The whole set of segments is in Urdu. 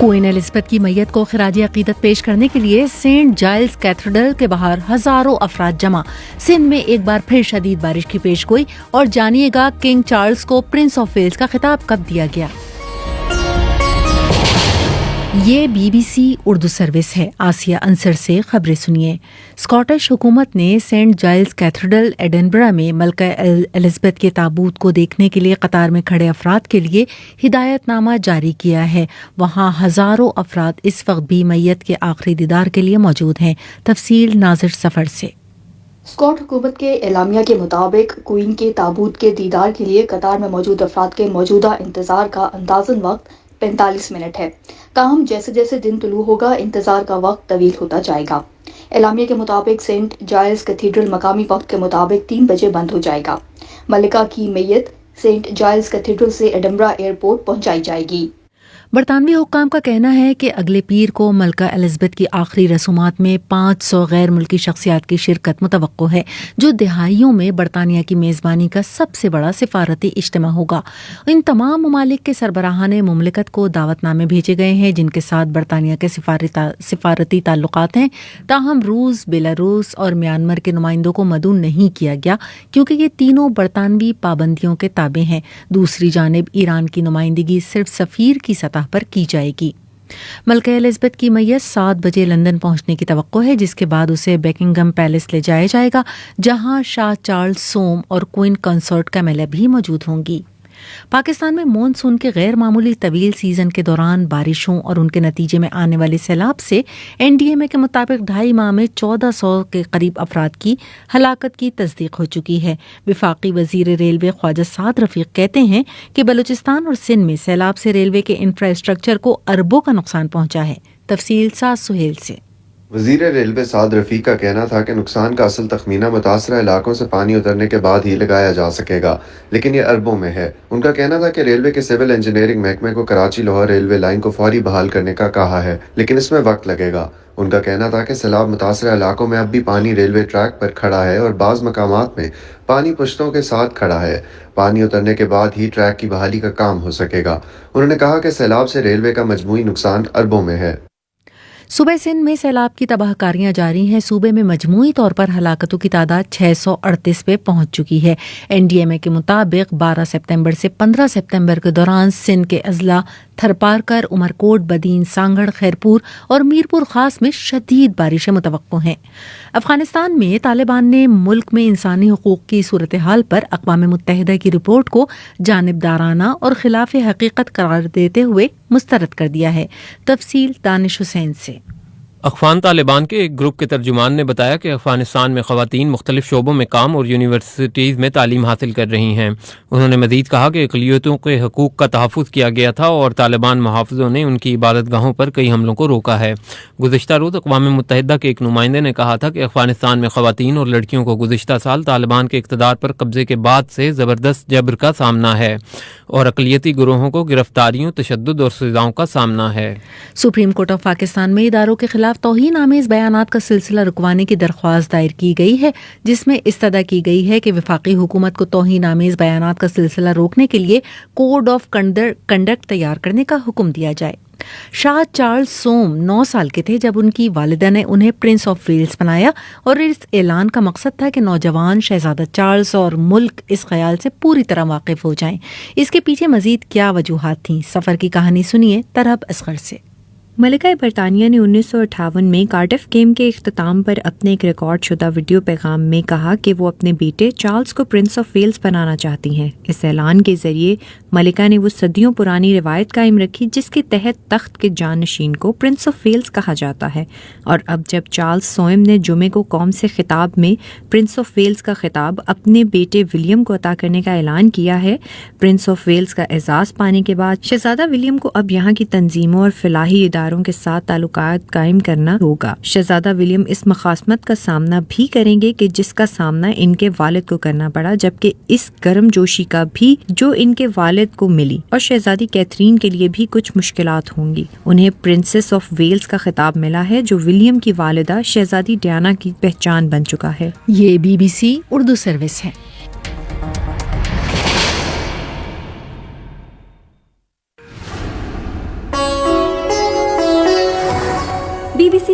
کوئین ایلزبتھ کی میت کو خراج عقیدت پیش کرنے کے لیے سینٹ جائلز کیتھیڈرل کے باہر ہزاروں افراد جمع. سندھ میں ایک بار پھر شدید بارش کی پیش گوئی. اور جانیے گا کنگ چارلز کو پرنس آف ویلز کا خطاب کب دیا گیا. یہ BBC اردو سروس ہے. آسیہ انصر سے خبریں سنیے. اسکاٹش حکومت نے سینٹ جائلز کیتھیڈرل ایڈنبرا میں ملکہ ایلزبتھ کے تابوت کو دیکھنے کے لیے قطار میں کھڑے افراد کے لیے ہدایت نامہ جاری کیا ہے. وہاں ہزاروں افراد اس وقت بھی میت کے آخری دیدار کے لیے موجود ہیں. تفصیل ناظر سفر سے. اسکاٹ حکومت کے اعلامیہ کے مطابق کوئین کے تابوت کے دیدار کے لیے قطار میں موجود افراد کے موجودہ انتظار کا اندازاً وقت 45 منٹ ہے. تاہم جیسے جیسے دن طلوع ہوگا انتظار کا وقت طویل ہوتا جائے گا. اعلامیہ کے مطابق سینٹ جائلز کیتھیڈرل مقامی وقت کے مطابق 3 بجے بند ہو جائے گا. ملکہ کی میت سینٹ جائلز کیتھیڈرل سے ایڈنبرا ایئرپورٹ پہنچائی جائے گی. برطانوی حکام کا کہنا ہے کہ اگلے پیر کو ملکہ ایلزبتھ کی آخری رسومات میں 500 غیر ملکی شخصیات کی شرکت متوقع ہے، جو دہائیوں میں برطانیہ کی میزبانی کا سب سے بڑا سفارتی اجتماع ہوگا. ان تمام ممالک کے سربراہان مملکت کو دعوت نامے بھیجے گئے ہیں جن کے ساتھ برطانیہ کے سفارتی تعلقات ہیں. تاہم روس، بیلاروس اور میانمار کے نمائندوں کو مدعو نہیں کیا گیا کیونکہ یہ تینوں برطانوی پابندیوں کے تابع ہیں. دوسری جانب ایران کی نمائندگی صرف سفیر کی سطح پر کی جائے گی. ملکہ ایلزبتھ کی میت 7 بجے لندن پہنچنے کی توقع ہے، جس کے بعد اسے بیکنگھم پیلس لے جایا جائے گا جہاں شاہ چارلز سوم اور کوئین کنسورٹ کیملا بھی موجود ہوں گی. پاکستان میں مونسون کے غیر معمولی طویل سیزن کے دوران بارشوں اور ان کے نتیجے میں آنے والے سیلاب سے NDMA کے مطابق 2.5 ماہ میں 1400 کے قریب افراد کی ہلاکت کی تصدیق ہو چکی ہے. وفاقی وزیر ریلوے خواجہ سعد رفیق کہتے ہیں کہ بلوچستان اور سندھ میں سیلاب سے ریلوے کے انفراسٹرکچر کو اربوں کا نقصان پہنچا ہے. تفصیل ساز سہیل سے. وزیر ریلوے سعد رفیق کا کہنا تھا کہ نقصان کا اصل تخمینہ متاثرہ علاقوں سے پانی اترنے کے بعد ہی لگایا جا سکے گا، لیکن یہ اربوں میں ہے. ان کا کہنا تھا کہ ریلوے کے سول انجینئرنگ محکمے کو کراچی لاہور ریلوے لائن کو فوری بحال کرنے کا کہا ہے، لیکن اس میں وقت لگے گا. ان کا کہنا تھا کہ سیلاب متاثرہ علاقوں میں اب بھی پانی ریلوے ٹریک پر کھڑا ہے اور بعض مقامات میں پانی پشتوں کے ساتھ کھڑا ہے. پانی اترنے کے بعد ہی ٹریک کی بحالی کا کام ہو سکے گا. انہوں نے کہا کہ سیلاب سے ریلوے کا مجموعی نقصان اربوں میں ہے. صوبہ سندھ میں سیلاب کی تباہ کاریاں جاری ہیں. صوبے میں مجموعی طور پر ہلاکتوں کی تعداد 638 پہ پہنچ چکی ہے. NDMA کے مطابق 12 ستمبر سے 15 ستمبر کے دوران سندھ کے اضلاع تھرپارکر، عمرکوٹ، بدین، سانگھڑ، خیرپور اور میرپور خاص میں شدید بارشیں متوقع ہیں. افغانستان میں طالبان نے ملک میں انسانی حقوق کی صورتحال پر اقوام متحدہ کی رپورٹ کو جانبدارانہ اور خلاف حقیقت قرار دیتے ہوئے مسترد کر دیا ہے. تفصیل دانش حسین سے. افغان طالبان کے ایک گروپ کے ترجمان نے بتایا کہ افغانستان میں خواتین مختلف شعبوں میں کام اور یونیورسٹیز میں تعلیم حاصل کر رہی ہیں. انہوں نے مزید کہا کہ اقلیتوں کے حقوق کا تحفظ کیا گیا تھا اور طالبان محافظوں نے ان کی عبادت گاہوں پر کئی حملوں کو روکا ہے. گزشتہ روز اقوام متحدہ کے ایک نمائندے نے کہا تھا کہ افغانستان میں خواتین اور لڑکیوں کو گزشتہ سال طالبان کے اقتدار پر قبضے کے بعد سے زبردست جبر کا سامنا ہے اور اقلیتی گروہوں کو گرفتاریوں، تشدد اور سزاؤں کا سامنا ہے. سپریم کورٹ آف پاکستان میں اداروں کے خلاف توہین آمیز بیانات کا سلسلہ رکوانے کی درخواست دائر کی گئی ہے، جس میں استدعا کی گئی ہے کہ وفاقی حکومت کو توہین آمیز بیانات کا سلسلہ روکنے کے لیے کوڈ آف کنڈکٹ تیار کرنے کا حکم دیا جائے. شاہ چارلز سوم 9 سال کے تھے جب ان کی والدہ نے انہیں پرنس آف ویلز بنایا اور اس اعلان کا مقصد تھا کہ نوجوان شہزادہ چارلز اور ملک اس خیال سے پوری طرح واقف ہو جائیں. اس کے پیچھے مزید کیا وجوہات تھیں؟ سفر کی کہانی سنیے طرب اصغر سے. ملکہ برطانیہ نے 1958 میں کارڈف گیم کے اختتام پر اپنے ایک ریکارڈ شدہ ویڈیو پیغام میں کہا کہ وہ اپنے بیٹے چارلز کو پرنس آف ویلز بنانا چاہتی ہیں. اس اعلان کے ذریعے ملکہ نے وہ صدیوں پرانی روایت قائم رکھی جس کے تحت تخت کے جانشین کو پرنس آف ویلز کہا جاتا ہے. اور اب جب چارلز سوئم نے جمعے کو قوم سے خطاب میں پرنس آف ویلز کا خطاب اپنے بیٹے ولیم کو عطا کرنے کا اعلان کیا ہے، پرنس آف ویلز کا اعزاز پانے کے بعد شہزادہ ولیم کو اب یہاں کی تنظیموں اور فلاحی اداروں کے ساتھ تعلقات قائم کرنا ہوگا. شہزادہ ولیم اس مخاصمت کا سامنا بھی کریں گے کہ جس کا سامنا ان کے والد کو کرنا پڑا، جبکہ اس گرم جوشی کا بھی جو ان کے والد کو ملی. اور شہزادی کیتھرین کے لیے بھی کچھ مشکلات ہوں گی. انہیں پرنسس آف ویلز کا خطاب ملا ہے جو ولیم کی والدہ شہزادی ڈیانا کی پہچان بن چکا ہے. یہ BBC اردو سروس ہے. BBC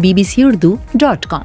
bbcurdu.com।